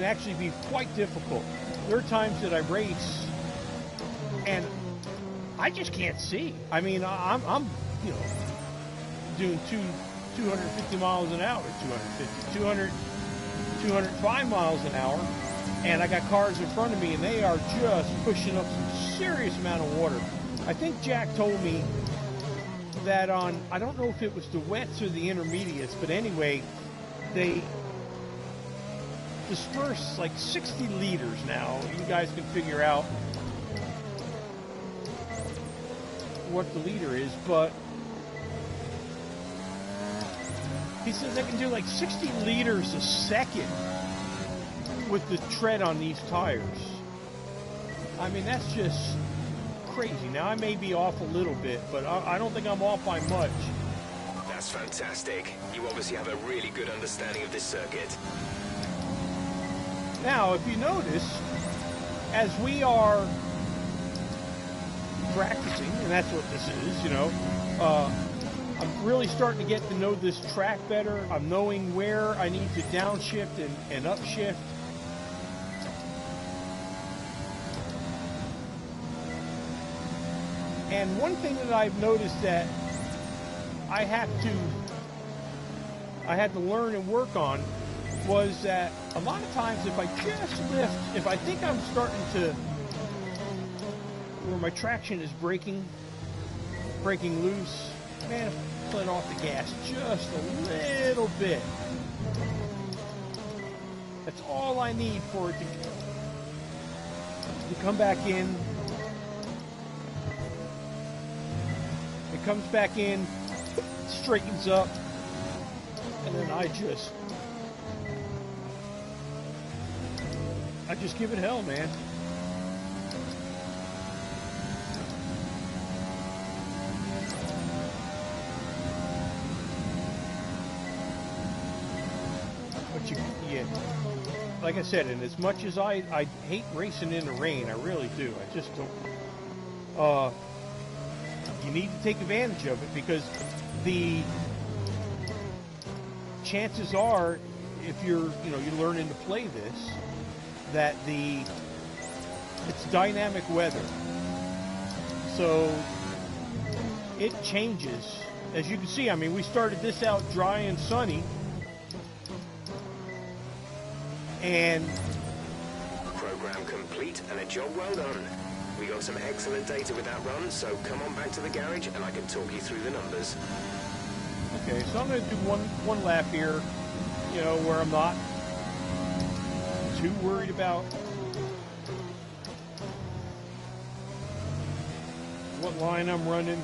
actually be quite difficult. There are times that I race and I just can't see. I mean, I'm you know, doing 250 miles an hour, 205 miles an hour, and I got cars in front of me, and they are just pushing up some serious amount of water. I think Jack told me that on, I don't know if it was the wets or the intermediates, but anyway, they disperse like 60 liters now. You guys can figure out what the liter is, but he says they can do like 60 liters a second with the tread on these tires. I mean, that's just crazy. Now, I may be off a little bit, but I don't think I'm off by much. That's fantastic. You obviously have a really good understanding of this circuit. Now, if you notice, as we are practicing, and that's what this is, you know, I'm really starting to get to know this track better. I'm knowing where I need to downshift and upshift. And one thing that I've noticed that I had to learn and work on was that a lot of times if I just lift, if I think I'm starting to, where my traction is breaking loose, man, if I let off the gas just a little bit, that's all I need for it to come back in. It comes back in, straightens up, and then I just give it hell, man. But yeah, like I said, and as much as I hate racing in the rain, I really do. I just don't. You need to take advantage of it because the chances are, if you're learning to play this, that it's dynamic weather. So it changes. As you can see, I mean, we started this out dry and sunny, and Program complete and a job well done. We got some excellent data with that run, so come on back to the garage and I can talk you through the numbers. Okay, so I'm going to do one lap here, you know, where I'm not too worried about what line I'm running.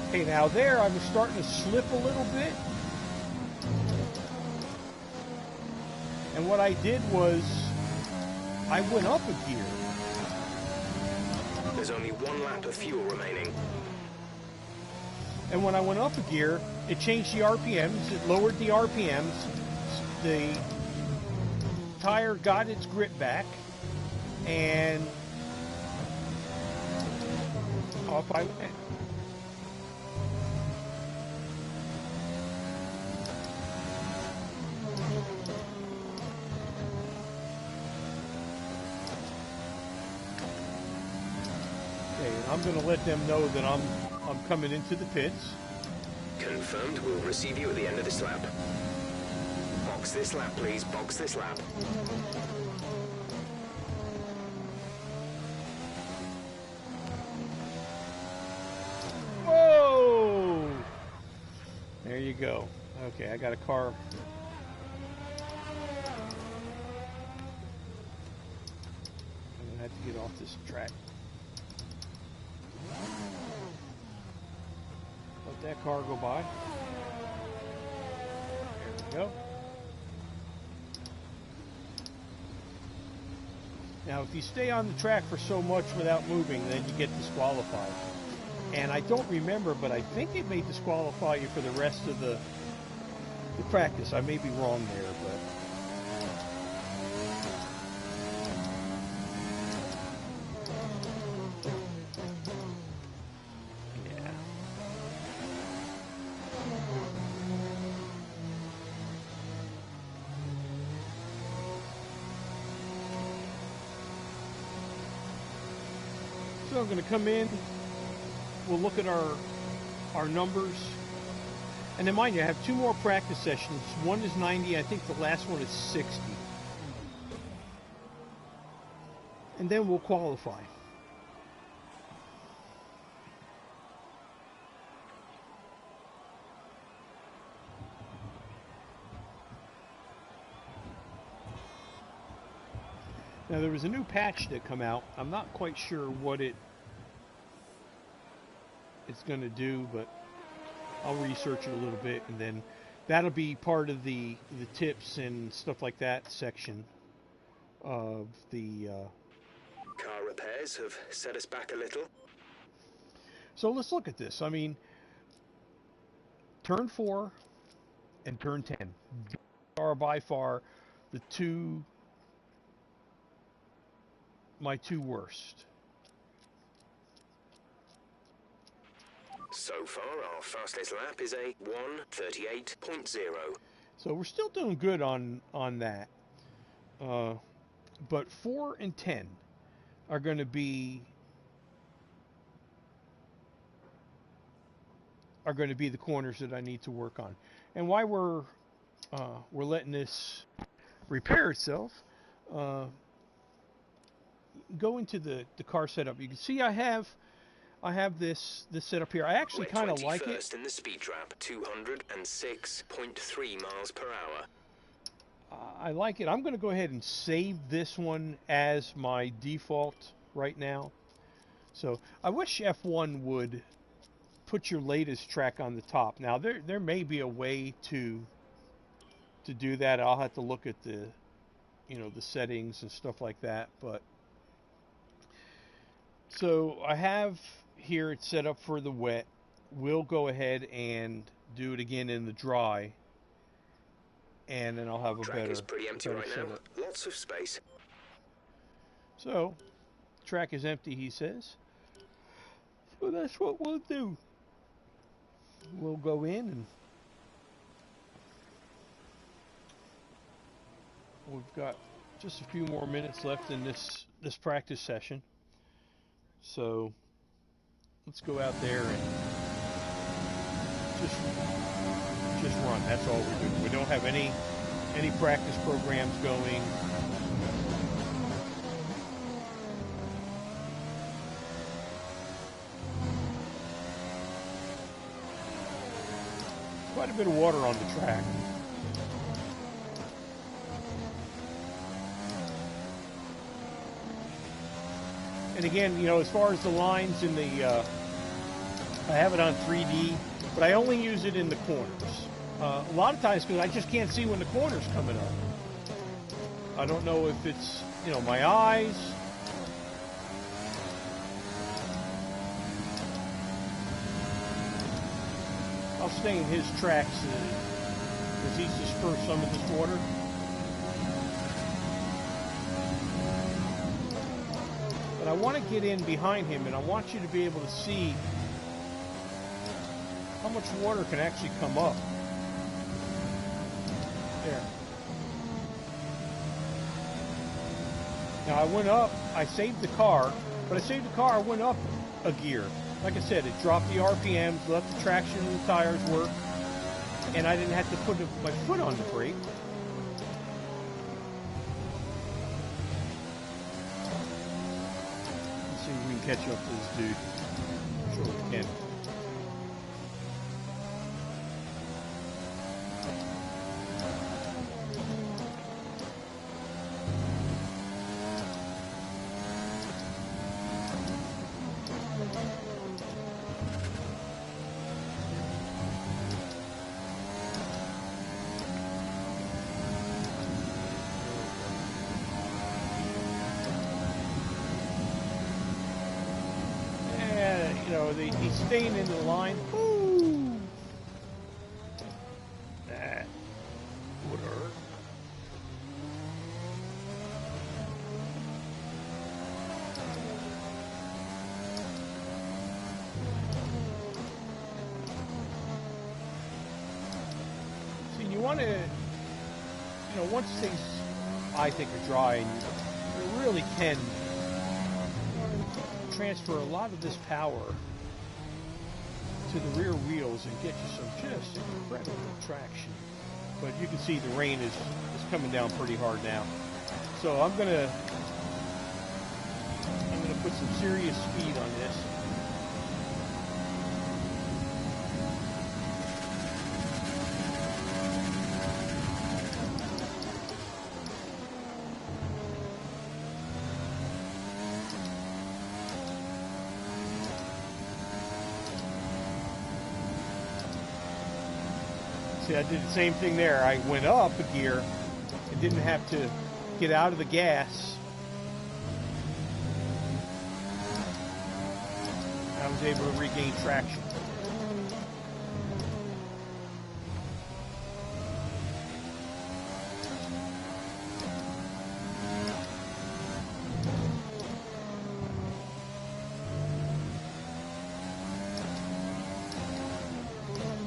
Okay, now there I was starting to slip a little bit. And what I did was I went up a gear. There's only one lap of fuel remaining. And when I went up a gear, it changed the RPMs, it lowered the RPMs, the tire got its grip back, and off I went. Okay, and I'm going to let them know that I'm coming into the pits. Confirmed, we'll receive you at the end of this lap. Box this lap, please. Box this lap. Whoa! There you go. Okay, I got a car. I'm going to have to get off this track. Let that car go by. There we go. Now, if you stay on the track for so much without moving, then you get disqualified. And I don't remember, but I think it may disqualify you for the rest of the practice. I may be wrong there, but... yeah. So I'm going to come in. We'll look at our numbers. And then mind you, I have two more practice sessions. One is 90, I think the last one is 60. And then we'll qualify. Now there was a new patch that come out. I'm not quite sure what it's going to do, but I'll research it a little bit, and then that'll be part of the tips and stuff like that section of the Car repairs have set us back a little. So let's look at this. I mean, turn 4 and turn 10 are by far my two worst. So far, our fastest lap is a 1:38.0. So we're still doing good on that. But 4 and 10 are going to be the corners that I need to work on. And why we're letting this repair itself, go into the car setup. You can see I have this setup here. I actually kind of like it. First in the speed trap, 206.3 miles per hour. I like it. I'm going to go ahead and save this one as my default right now. So I wish F1 would put your latest track on the top. Now there may be a way to do that. I'll have to look at the settings and stuff like that. But so I have here it's set up for the wet. We'll go ahead and do it again in the dry, and then I'll have a track better. Is pretty empty right now. Lots of space. So, track is empty, he says. So that's what we'll do. We'll go in and we've got just a few more minutes left in this practice session. So let's go out there and just run. That's all we're doing. We don't have any any practice programs going. Quite a bit of water on the track. And again, you know, as far as the lines in the, I have it on 3D, but I only use it in the corners. A lot of times, because I just can't see when the corner's coming up. I don't know if it's, you know, my eyes. I'll stay in his tracks as he's dispersed some of this water. But I want to get in behind him, and I want you to be able to see how much water can actually come up. There. Now I went up, I saved the car, but I saved the car, I went up a gear. Like I said, it dropped the RPMs, let the traction of the tires work, and I didn't have to put my foot on the brake. Let's see if we can catch up to this dude. I'm sure we can. You know, he's staying into the line. Ooh. That would hurt. See, you want to, you know, once things, I think, are dry, and you really can transfer a lot of this power to the rear wheels and get you some just incredible traction. But you can see the rain is coming down pretty hard now. So I'm gonna put some serious speed on this. I did the same thing there. I went up a gear and didn't have to get out of the gas. I was able to regain traction.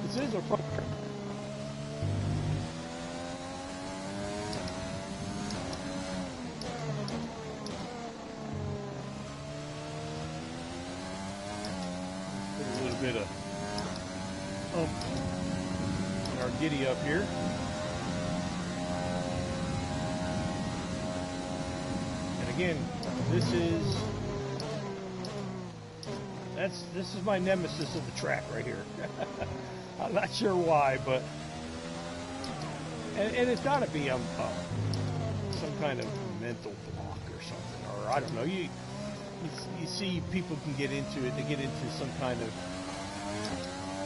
This is a program. Bit of in our giddy up here. And again, this is my nemesis of the track right here. I'm not sure why, but and it's got to be some kind of mental block or something, or I don't know. You see people can get into it. They get into some kind of.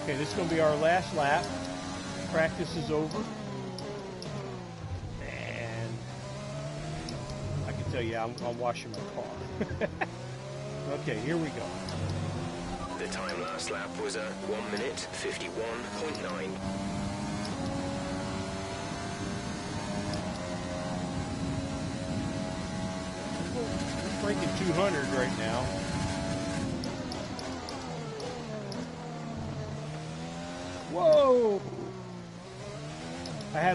Okay, this is going to be our last lap. Practice is over. And I can tell you, I'm washing my car. Okay, here we go. The time last lap was at 1 minute 51.9. Breaking 200 right now. Whoa! I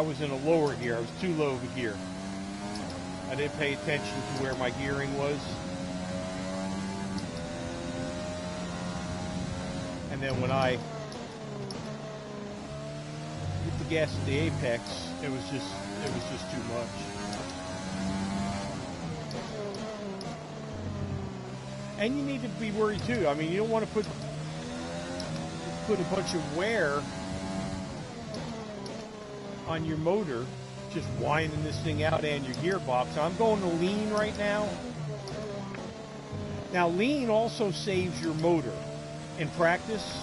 was in a lower gear. I was too low of a gear. I didn't pay attention to where my gearing was. And then when I the gas at the apex, it was just too much. And you need to be worried too. I mean, you don't want to put a bunch of wear on your motor, just winding this thing out and your gearbox. I'm going to lean right now. Now, lean also saves your motor in practice.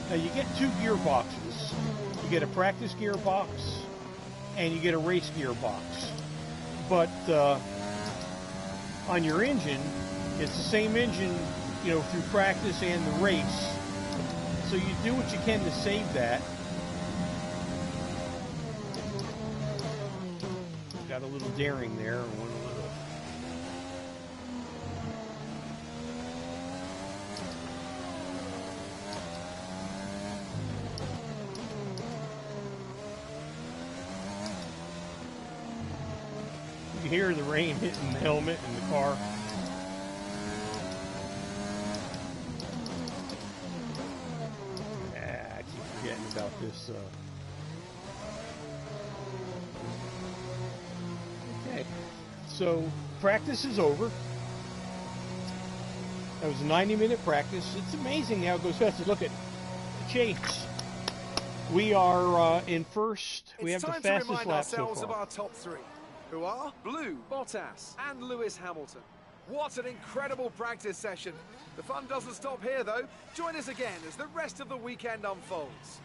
Now, you get two gearboxes. You get a practice gearbox and you get a race gearbox. But on your engine, it's the same engine, you know, through practice and the race. So you do what you can to save that. Got a little daring there. Went a little. You can hear the rain hitting the helmet and the car. I keep forgetting about this. Okay, so practice is over. That was a 90-minute practice. It's amazing how it goes fast. Look at the chase. We are in first. We have the fastest lap so far. It's time to remind ourselves of our top three, who are Blue, Bottas, and Lewis Hamilton. What an incredible practice session. The fun doesn't stop here, though. Join us again as the rest of the weekend unfolds.